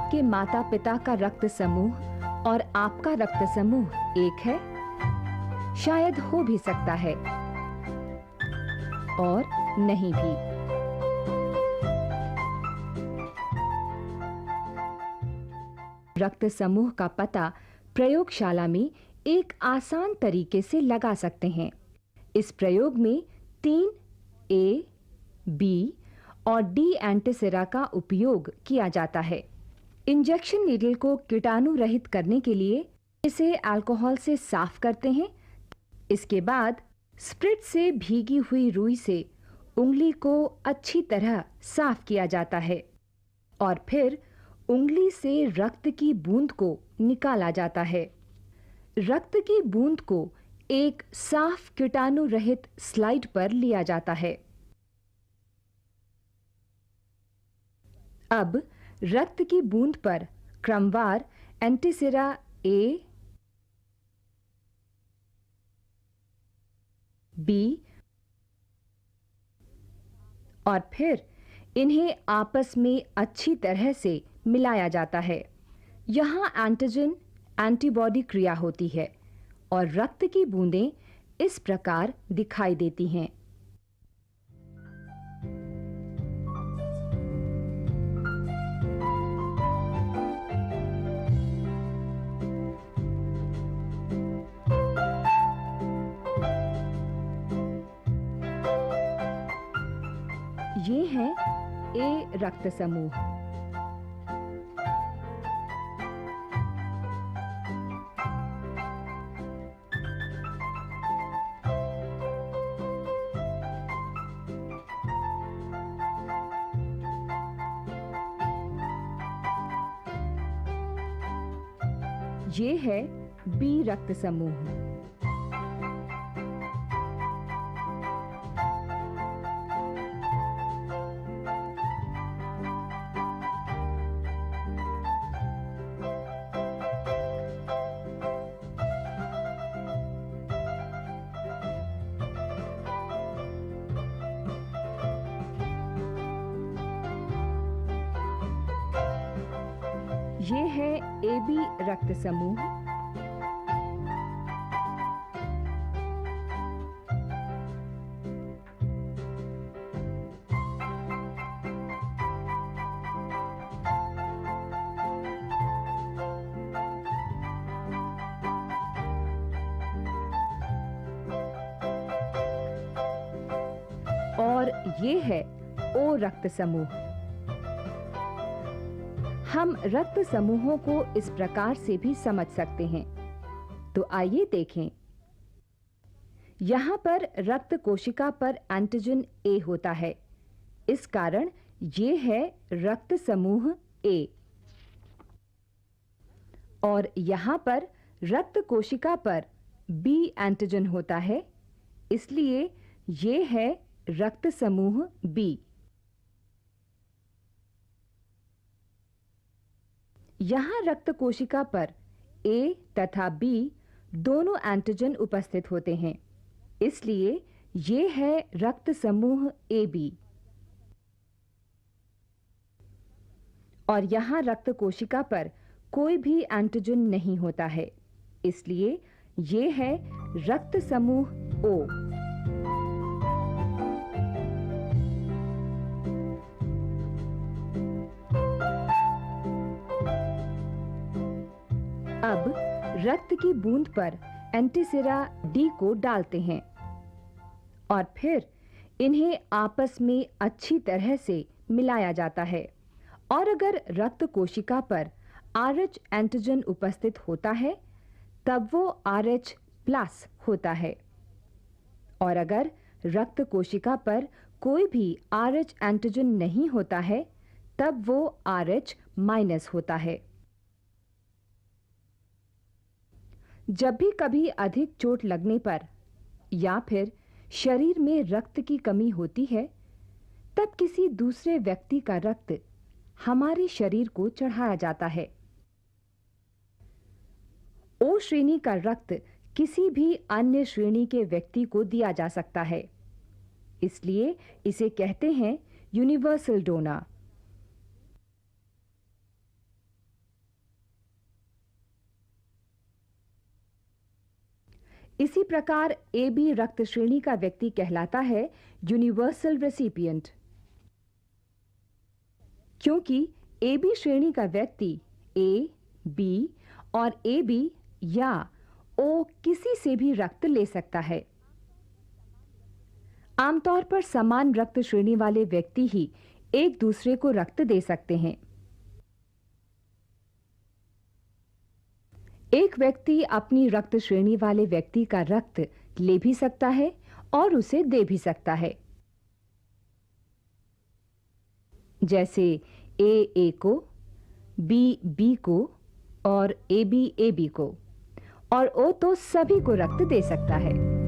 आपके माता पिता का रक्त समूह और आपका रक्त समूह एक है? शायद हो भी सकता है और नहीं भी। रक्त समूह का पता प्रयोगशाला में एक आसान तरीके से लगा सकते हैं। इस प्रयोग में 3 A, B और D एंटीसिरा का उपयोग किया जाता है। इंजेक्शन नीडल को कीटाणु रहित करने के लिए इसे अल्कोहल से साफ करते हैं। इसके बाद स्प्रिट से भीगी हुई रुई से उंगली को अच्छी तरह साफ किया जाता है और फिर उंगली से रक्त की बूंद को निकाला जाता है। रक्त की बूंद को एक साफ कीटाणु रहित स्लाइड पर लिया जाता है। अब रक्त की बूंद पर क्रमवार एंटीसिरा A, B और फिर इन्हें आपस में अच्छी तरह से मिलाया जाता है। यहाँ एंटीजन एंटीबॉडी क्रिया होती है और रक्त की बूंदें इस प्रकार दिखाई देती हैं। ये है A रक्त समूह। ये है B रक्त समूह। ये है AB रक्त समूह। और ये है O रक्त समूह। हम रक्त समूहों को इस प्रकार से भी समझ सकते हैं। तो आइए देखें। यहाँ पर रक्त कोशिका पर एंटीजन A होता है। इस कारण ये है रक्त समूह A। और यहाँ पर रक्त कोशिका पर B एंटीजन होता है, इसलिए ये है रक्त समूह B। यहाँ रक्त कोशिका पर A तथा B दोनों एंटीजन उपस्थित होते हैं, इसलिए ये है रक्त समूह AB। और यहाँ रक्त कोशिका पर कोई भी एंटीजन नहीं होता है, इसलिए ये है रक्त समूह O। अब रक्त की बूंद पर एंटीसिरा D को डालते हैं और फिर इन्हें आपस में अच्छी तरह से मिलाया जाता है। और अगर रक्त कोशिका पर RH एंटीजन उपस्थित होता है, तब वो RH प्लस होता है। और अगर रक्त कोशिका पर कोई भी RH एंटीजन नहीं होता है, तब वो RH माइनस होता है। जब भी कभी अधिक चोट लगने पर या फिर शरीर में रक्त की कमी होती है, तब किसी दूसरे व्यक्ति का रक्त हमारे शरीर को चढ़ाया जाता है। O श्रेणी का रक्त किसी भी अन्य श्रेणी के व्यक्ति को दिया जा सकता है, इसलिए इसे कहते हैं यूनिवर्सल डोनर। इसी प्रकार ए बी रक्त श्रेणी का व्यक्ति कहलाता है यूनिवर्सल रेसिपिएंट। क्योंकि ए बी श्रेणी का व्यक्ति ए, बी और ए बी या ओ किसी से भी रक्त ले सकता है। आमतौर पर समान रक्त श्रेणी वाले व्यक्ति ही एक दूसरे को रक्त दे सकते हैं। एक व्यक्ति अपनी रक्त श्रेणी वाले व्यक्ति का रक्त ले भी सकता है और उसे दे भी सकता है। जैसे ए को, बी को और ए बी को, और ओ तो सभी को रक्त दे सकता है।